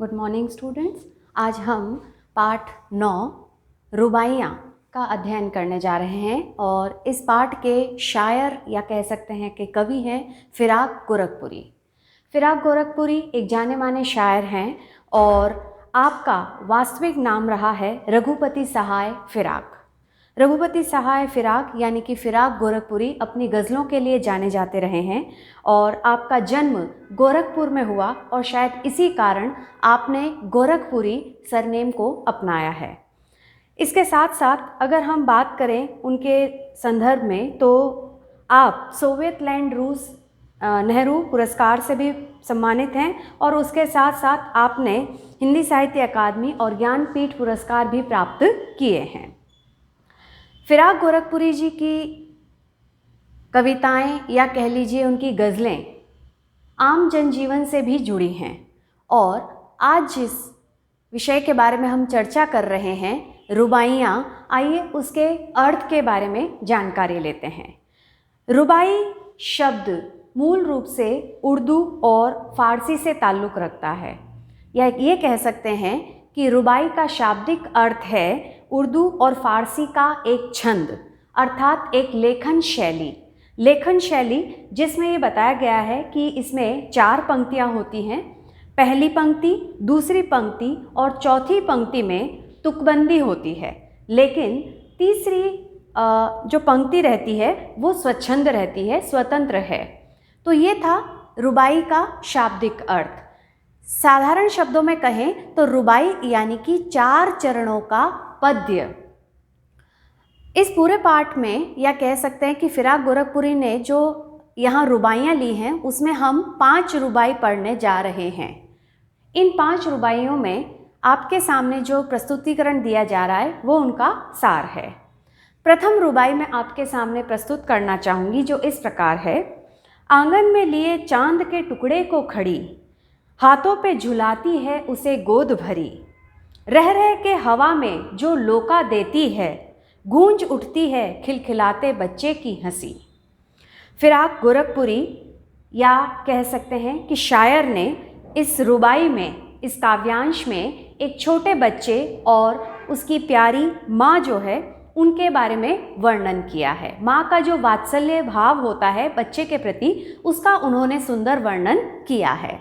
Good morning students. आज हम पाठ 9 रुबाइयाँ का अध्ययन करने जा रहे हैं और इस पाठ के शायर या कह सकते हैं कि कवि हैं फिराक गोरखपुरी। फिराक गोरखपुरी एक जाने माने शायर हैं और आपका वास्तविक नाम रहा है रघुपति सहाय फिराक। रघुपति सहाय फिराक यानी कि फिराक गोरखपुरी अपनी गज़लों के लिए जाने जाते रहे हैं और आपका जन्म गोरखपुर में हुआ और शायद इसी कारण आपने गोरखपुरी सरनेम को अपनाया है। इसके साथ साथ अगर हम बात करें उनके संदर्भ में तो आप सोवियत लैंड रूस नेहरू पुरस्कार से भी सम्मानित हैं और उसके साथ साथ आपने हिंदी साहित्य अकादमी और ज्ञानपीठ पुरस्कार भी प्राप्त किए हैं। फिराक गोरखपुरी जी की कविताएं या कह लीजिए उनकी गज़लें आम जनजीवन से भी जुड़ी हैं और आज जिस विषय के बारे में हम चर्चा कर रहे हैं रुबाइयाँ, आइए उसके अर्थ के बारे में जानकारी लेते हैं। रुबाई शब्द मूल रूप से उर्दू और फ़ारसी से ताल्लुक़ रखता है या ये कह सकते हैं कि रुबाई का शाब्दिक अर्थ है उर्दू और फ़ारसी का एक छंद अर्थात एक लेखन शैली जिसमें ये बताया गया है कि इसमें 4 पंक्तियाँ होती हैं। पहली पंक्ति, दूसरी पंक्ति और चौथी पंक्ति में तुकबंदी होती है, लेकिन तीसरी जो पंक्ति रहती है वो स्वच्छंद रहती है, स्वतंत्र है। तो ये था रुबाई का शाब्दिक अर्थ। साधारण शब्दों में कहें तो रुबाई यानी कि 4 चरणों का पद्य। इस पूरे पाठ में या कह सकते हैं कि फिराक गोरखपुरी ने जो यहाँ रुबाइयाँ ली हैं उसमें हम 5 रुबाई पढ़ने जा रहे हैं। इन 5 रुबाइयों में आपके सामने जो प्रस्तुतिकरण दिया जा रहा है वो उनका सार है। प्रथम रुबाई मैं आपके सामने प्रस्तुत करना चाहूँगी जो इस प्रकार है। आंगन में लिए चांद के टुकड़े को खड़ी, हाथों पे झुलाती है उसे गोद भरी, रह रह के हवा में जो लोका देती है, गूंज उठती है खिलखिलाते बच्चे की हंसी। फिराक गोरखपुरी या कह सकते हैं कि शायर ने इस रुबाई में, इस काव्यांश में एक छोटे बच्चे और उसकी प्यारी माँ जो है उनके बारे में वर्णन किया है। माँ का जो वात्सल्य भाव होता है बच्चे के प्रति उसका उन्होंने सुंदर वर्णन किया है।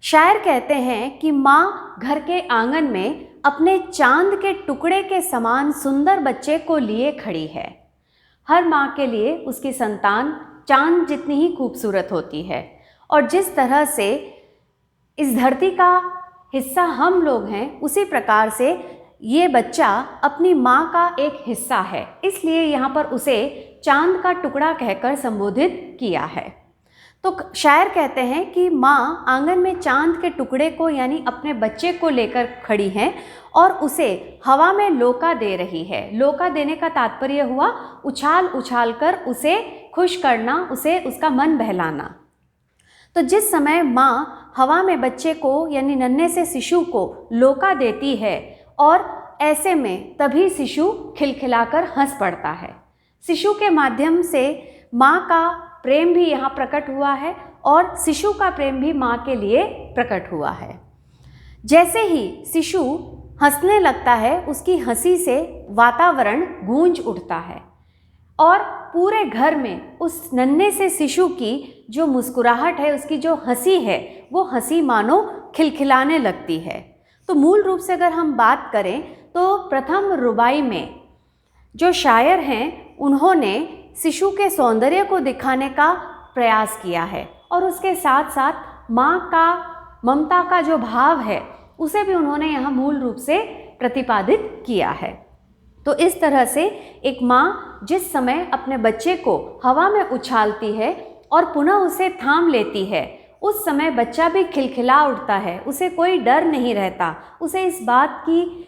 शायर कहते हैं कि माँ घर के आंगन में अपने चांद के टुकड़े के समान सुंदर बच्चे को लिए खड़ी है। हर माँ के लिए उसकी संतान चांद जितनी ही खूबसूरत होती है और जिस तरह से इस धरती का हिस्सा हम लोग हैं उसी प्रकार से ये बच्चा अपनी माँ का एक हिस्सा है, इसलिए यहाँ पर उसे चांद का टुकड़ा कहकर संबोधित किया है। तो शायर कहते हैं कि माँ आंगन में चांद के टुकड़े को यानी अपने बच्चे को लेकर खड़ी हैं और उसे हवा में लोका दे रही है। लोका देने का तात्पर्य हुआ उछाल उछाल कर उसे खुश करना, उसे उसका मन बहलाना। तो जिस समय माँ हवा में बच्चे को यानी नन्हे से शिशु को लोका देती है और ऐसे में तभी शिशु खिलखिलाकर हंस पड़ता है। शिशु के माध्यम से माँ का प्रेम भी यहाँ प्रकट हुआ है और शिशु का प्रेम भी माँ के लिए प्रकट हुआ है। जैसे ही शिशु हंसने लगता है उसकी हंसी से वातावरण गूंज उठता है और पूरे घर में उस नन्हे से शिशु की जो मुस्कुराहट है, उसकी जो हंसी है वो हंसी मानो खिलखिलाने लगती है। तो मूल रूप से अगर हम बात करें तो प्रथम रुबाई में जो शायर हैं उन्होंने शिशु के सौंदर्य को दिखाने का प्रयास किया है और उसके साथ साथ माँ का ममता का जो भाव है उसे भी उन्होंने यहाँ मूल रूप से प्रतिपादित किया है। तो इस तरह से एक माँ जिस समय अपने बच्चे को हवा में उछालती है और पुनः उसे थाम लेती है, उस समय बच्चा भी खिलखिला उठता है, उसे कोई डर नहीं रहता, उसे इस बात की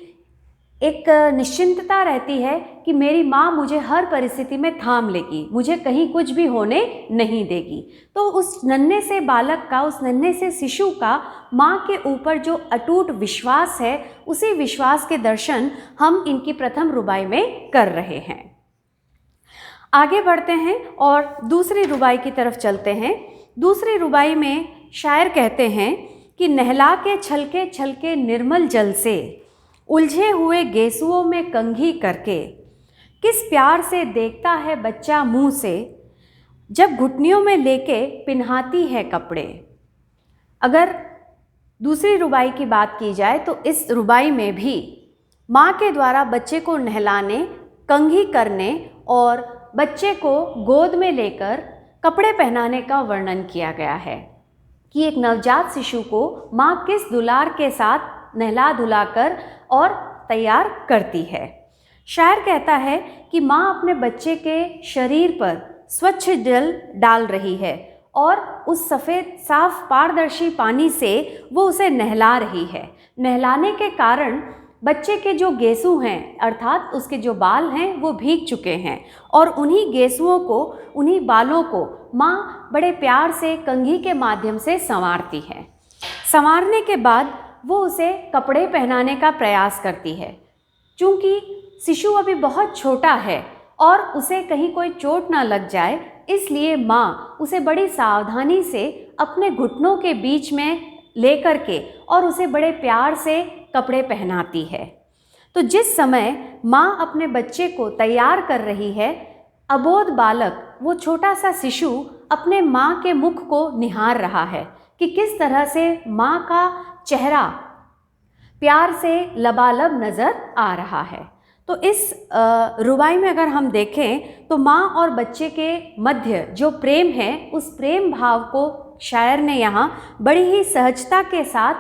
एक निश्चिंतता रहती है कि मेरी माँ मुझे हर परिस्थिति में थाम लेगी, मुझे कहीं कुछ भी होने नहीं देगी। तो उस नन्हे से बालक का, उस नन्हे से शिशु का माँ के ऊपर जो अटूट विश्वास है, उसी विश्वास के दर्शन हम इनकी प्रथम रुबाई में कर रहे हैं। आगे बढ़ते हैं और दूसरी रुबाई की तरफ चलते हैं। दूसरी रुबाई में शायर कहते हैं कि नहला के छलके छलके निर्मल जल से उलझे हुए गेसुओं में कंघी करके किस प्यार से देखता है बच्चा मुंह से जब घुटनियों में लेके पिन्हाती है कपड़े। अगर दूसरी रुबाई की बात की जाए तो इस रुबाई में भी माँ के द्वारा बच्चे को नहलाने, कंघी करने और बच्चे को गोद में लेकर कपड़े पहनाने का वर्णन किया गया है कि एक नवजात शिशु को माँ किस दुलार के साथ नहला धुलाकर और तैयार करती है। शायर कहता है कि माँ अपने बच्चे के शरीर पर स्वच्छ जल डाल रही है और उस सफ़ेद साफ पारदर्शी पानी से वो उसे नहला रही है। नहलाने के कारण बच्चे के जो गेसू हैं अर्थात उसके जो बाल हैं वो भीग चुके हैं और उन्हीं गेसुओं को, उन्हीं बालों को माँ बड़े प्यार से कंघी के माध्यम से संवारती है। संवारने के बाद वो उसे कपड़े पहनाने का प्रयास करती है। चूँकि शिशु अभी बहुत छोटा है और उसे कहीं कोई चोट ना लग जाए, इसलिए माँ उसे बड़ी सावधानी से अपने घुटनों के बीच में लेकर के और उसे बड़े प्यार से कपड़े पहनाती है। तो जिस समय माँ अपने बच्चे को तैयार कर रही है, अबोध बालक, वो छोटा सा शिशु अपने माँ के मुख को निहार रहा है कि किस तरह से माँ का चेहरा प्यार से लबालब नज़र आ रहा है। तो इस रुबाई में अगर हम देखें तो माँ और बच्चे के मध्य जो प्रेम है, उस प्रेम भाव को शायर ने यहाँ बड़ी ही सहजता के साथ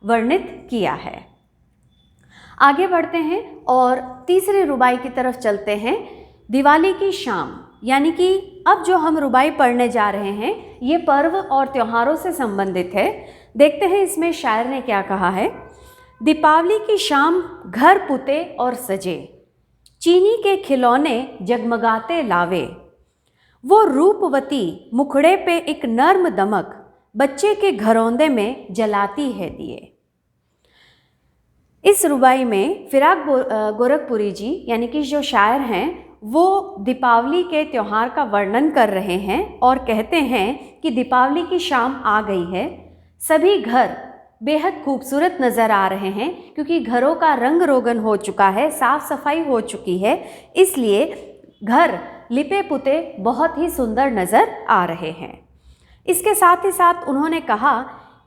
वर्णित किया है। आगे बढ़ते हैं और तीसरी रुबाई की तरफ चलते हैं। दिवाली की शाम, यानी कि अब जो हम रुबाई पढ़ने जा रहे हैं ये पर्व और त्योहारों से संबंधित है। देखते हैं इसमें शायर ने क्या कहा है। दीपावली की शाम घर पुते और सजे, चीनी के खिलौने जगमगाते लावे, वो रूपवती मुखड़े पे एक नर्म दमक बच्चे के घरौंदे में जलाती है दिए। इस रुबाई में फिराक गोरखपुरी जी यानी कि जो शायर हैं वो दीपावली के त्यौहार का वर्णन कर रहे हैं और कहते हैं कि दीपावली की शाम आ गई है, सभी घर बेहद खूबसूरत नज़र आ रहे हैं क्योंकि घरों का रंग रोगन हो चुका है, साफ़ सफाई हो चुकी है, इसलिए घर लिपे पुते बहुत ही सुंदर नज़र आ रहे हैं। इसके साथ ही साथ उन्होंने कहा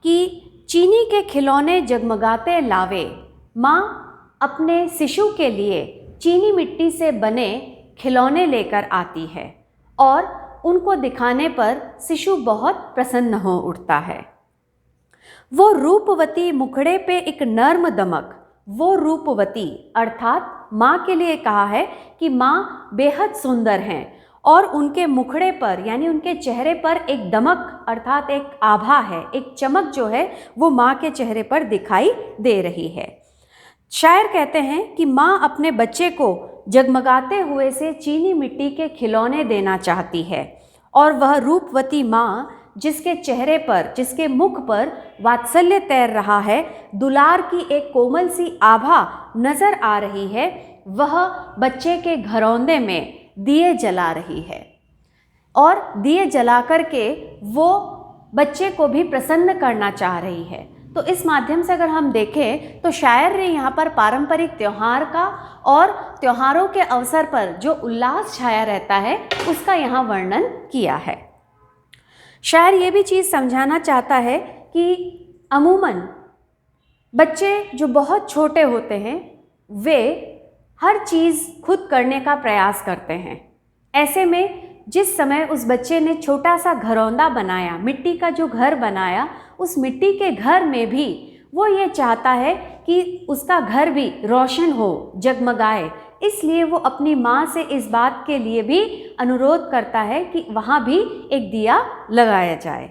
कि चीनी के खिलौने जगमगाते लावे, माँ अपने शिशु के लिए चीनी मिट्टी से बने खिलौने लेकर आती है और उनको दिखाने पर शिशु बहुत प्रसन्न हो उठता है। वो रूपवती मुखड़े पे एक नर्म दमक, वो रूपवती अर्थात माँ के लिए कहा है कि माँ बेहद सुंदर हैं और उनके मुखड़े पर यानी उनके चेहरे पर एक दमक अर्थात एक आभा है, एक चमक जो है वो माँ के चेहरे पर दिखाई दे रही है। शायर कहते हैं कि माँ अपने बच्चे को जगमगाते हुए से चीनी मिट्टी के खिलौने देना चाहती है और वह रूपवती माँ जिसके चेहरे पर, जिसके मुख पर वात्सल्य तैर रहा है, दुलार की एक कोमल सी आभा नज़र आ रही है, वह बच्चे के घरौंदे में दिए जला रही है और दिए जला कर के वो बच्चे को भी प्रसन्न करना चाह रही है। तो इस माध्यम से अगर हम देखें तो शायर ने यहाँ पर पारंपरिक त्यौहार का और त्योहारों के अवसर पर जो उल्लास छाया रहता है उसका यहाँ वर्णन किया है। शायर ये भी चीज़ समझाना चाहता है कि अमूमन बच्चे जो बहुत छोटे होते हैं वे हर चीज़ खुद करने का प्रयास करते हैं। ऐसे में जिस समय उस बच्चे ने छोटा सा घरौंदा बनाया, मिट्टी का जो घर बनाया, उस मिट्टी के घर में भी वो ये चाहता है कि उसका घर भी रोशन हो, जगमगाए, इसलिए वो अपनी माँ से इस बात के लिए भी अनुरोध करता है कि वहाँ भी एक दिया लगाया जाए।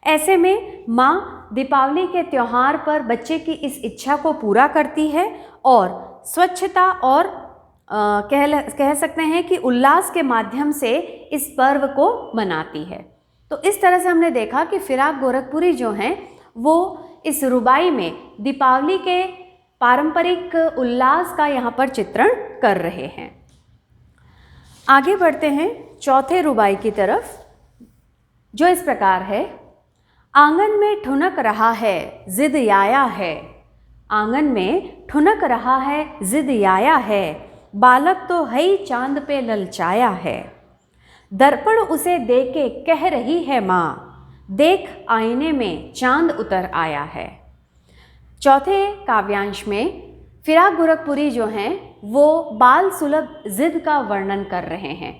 ऐसे में माँ दीपावली के त्यौहार पर बच्चे की इस इच्छा को पूरा करती है और स्वच्छता और कह सकते हैं कि उल्लास के माध्यम से इस पर्व को मनाती है। तो इस तरह से हमने देखा कि फिराक गोरखपुरी जो हैं वो इस रुबाई में दीपावली के पारंपरिक उल्लास का यहाँ पर चित्रण कर रहे हैं। आगे बढ़ते हैं चौथे रुबाई की तरफ, जो इस प्रकार है। आंगन में ठुनक रहा है जिद आया है, आंगन में ठुनक रहा है जिद आया है, बालक तो है ही चांद पे ललचाया है। दर्पण उसे देके कह रही है माँ, देख आईने में चांद उतर आया है। चौथे काव्यांश में फिराक गोरखपुरी जो हैं वो बाल सुलभ जिद का वर्णन कर रहे हैं।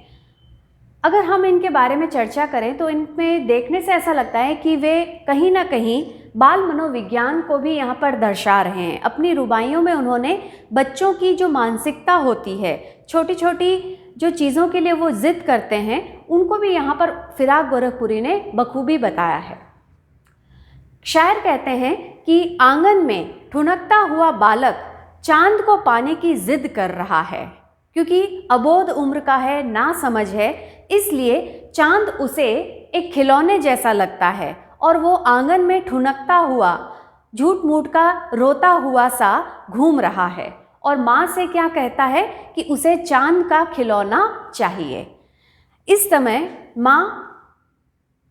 अगर हम इनके बारे में चर्चा करें तो इनमें देखने से ऐसा लगता है कि वे कहीं ना कहीं बाल मनोविज्ञान को भी यहाँ पर दर्शा रहे हैं। अपनी रुबाइयों में उन्होंने बच्चों की जो मानसिकता होती है, छोटी छोटी जो चीज़ों के लिए वो जिद करते हैं, उनको भी यहाँ पर फिराक गोरखपुरी ने बखूबी बताया है। शायर कहते हैं कि आंगन में ठुनकता हुआ बालक चांद को पाने की जिद कर रहा है, क्योंकि अबोध उम्र का है, ना समझ है, इसलिए चांद उसे एक खिलौने जैसा लगता है और वो आंगन में ठुनकता हुआ, झूठ मूठ का रोता हुआ सा घूम रहा है और माँ से क्या कहता है कि उसे चांद का खिलौना चाहिए। इस समय माँ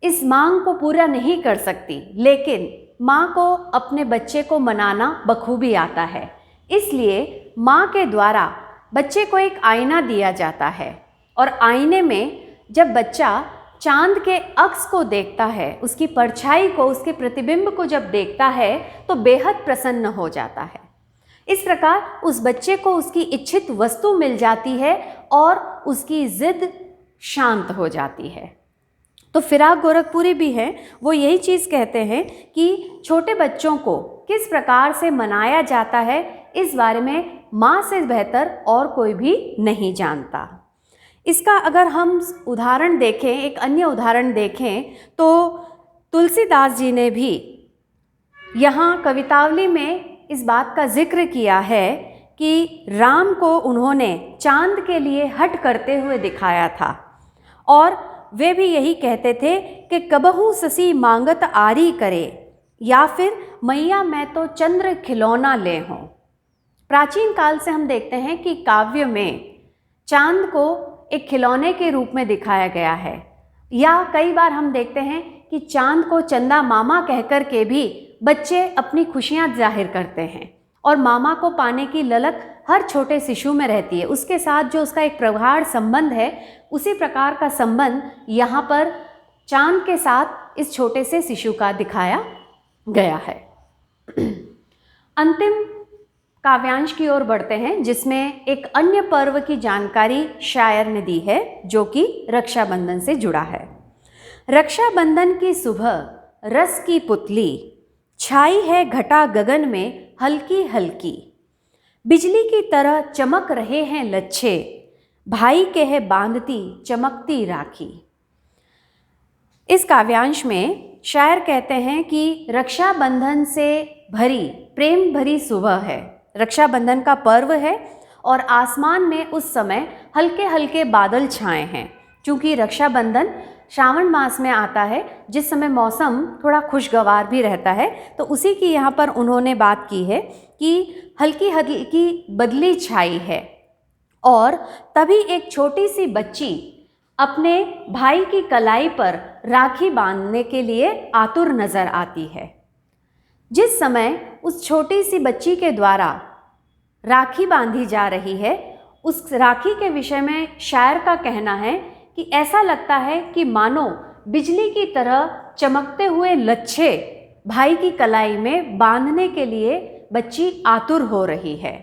इस मांग को पूरा नहीं कर सकती, लेकिन माँ को अपने बच्चे को मनाना बखूबी आता है। इसलिए माँ के द्वारा बच्चे को एक आईना दिया जाता है और आईने में जब बच्चा चांद के अक्स को देखता है, उसकी परछाई को, उसके प्रतिबिंब को जब देखता है तो बेहद प्रसन्न हो जाता है। इस प्रकार उस बच्चे को उसकी इच्छित वस्तु मिल जाती है और उसकी जिद शांत हो जाती है। तो फिराक गोरखपुरी भी हैं, वो यही चीज़ कहते हैं कि छोटे बच्चों को किस प्रकार से मनाया जाता है, इस बारे में माँ से बेहतर और कोई भी नहीं जानता। इसका अगर हम उदाहरण देखें, एक अन्य उदाहरण देखें, तो तुलसीदास जी ने भी यहाँ कवितावली में इस बात का जिक्र किया है कि राम को उन्होंने चांद के लिए हट करते हुए दिखाया था और वे भी यही कहते थे कि कबहू ससी मांगत आरी करे, या फिर मैया मैं तो चंद्र खिलौना ले हों। प्राचीन काल से हम देखते हैं कि काव्य में चांद को एक खिलौने के रूप में दिखाया गया है, या कई बार हम देखते हैं कि चांद को चंदा मामा कहकर के भी बच्चे अपनी खुशियाँ जाहिर करते हैं और मामा को पाने की ललक हर छोटे शिशु में रहती है। उसके साथ जो उसका एक प्रगाढ़ संबंध है, उसी प्रकार का संबंध यहाँ पर चांद के साथ इस छोटे से शिशु का दिखाया गया है। अंतिम काव्यांश की ओर बढ़ते हैं, जिसमें एक अन्य पर्व की जानकारी शायर ने दी है जो कि रक्षाबंधन से जुड़ा है। रक्षाबंधन की सुबह रस की पुतली छाई है घटा गगन में हल्की हल्की, बिजली की तरह चमक रहे हैं लच्छे, भाई के है बांधती चमकती राखी। इस काव्यांश में शायर कहते हैं कि रक्षाबंधन से भरी प्रेम भरी सुबह है, रक्षाबंधन का पर्व है और आसमान में उस समय हल्के हल्के बादल छाए हैं। चूँकि रक्षाबंधन श्रावण मास में आता है, जिस समय मौसम थोड़ा खुशगवार भी रहता है, तो उसी की यहाँ पर उन्होंने बात की है कि हल्की हल्की बदली छाई है और तभी एक छोटी सी बच्ची अपने भाई की कलाई पर राखी बांधने के लिए आतुर नज़र आती है। जिस समय उस छोटी सी बच्ची के द्वारा राखी बांधी जा रही है, उस राखी के विषय में शायर का कहना है कि ऐसा लगता है कि मानो बिजली की तरह चमकते हुए लच्छे भाई की कलाई में बांधने के लिए बच्ची आतुर हो रही है।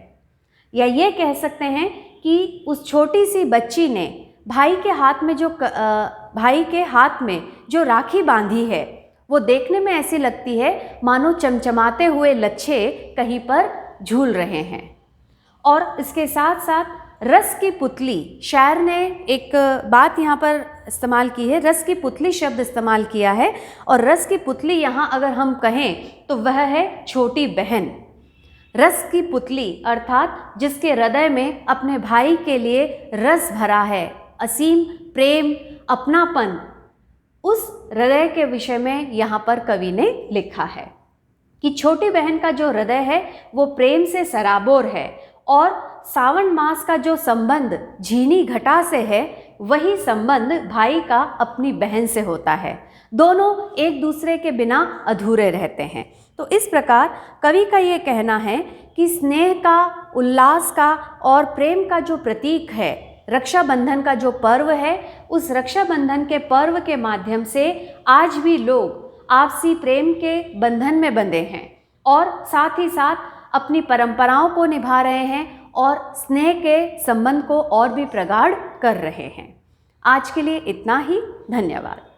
या ये कह सकते हैं कि उस छोटी सी बच्ची ने भाई के हाथ में जो राखी बांधी है, वो देखने में ऐसी लगती है मानो चमचमाते हुए लच्छे कहीं पर झूल रहे हैं। और इसके साथ साथ रस की पुतली, शायर ने एक बात यहाँ पर इस्तेमाल की है, रस की पुतली शब्द इस्तेमाल किया है और रस की पुतली यहाँ अगर हम कहें तो वह है छोटी बहन। रस की पुतली अर्थात जिसके हृदय में अपने भाई के लिए रस भरा है, असीम प्रेम अपनापन, उस हृदय के विषय में यहाँ पर कवि ने लिखा है कि छोटी बहन का जो हृदय है वो प्रेम से सराबोर है और सावन मास का जो संबंध झीनी घटा से है, वही संबंध भाई का अपनी बहन से होता है। दोनों एक दूसरे के बिना अधूरे रहते हैं। तो इस प्रकार कवि का ये कहना है कि स्नेह का, उल्लास का और प्रेम का जो प्रतीक है, रक्षाबंधन का जो पर्व है, उस रक्षाबंधन के पर्व के माध्यम से आज भी लोग आपसी प्रेम के बंधन में बंधे हैं और साथ ही साथ अपनी परंपराओं को निभा रहे हैं और स्नेह के संबंध को और भी प्रगाढ़ कर रहे हैं। आज के लिए इतना ही। धन्यवाद।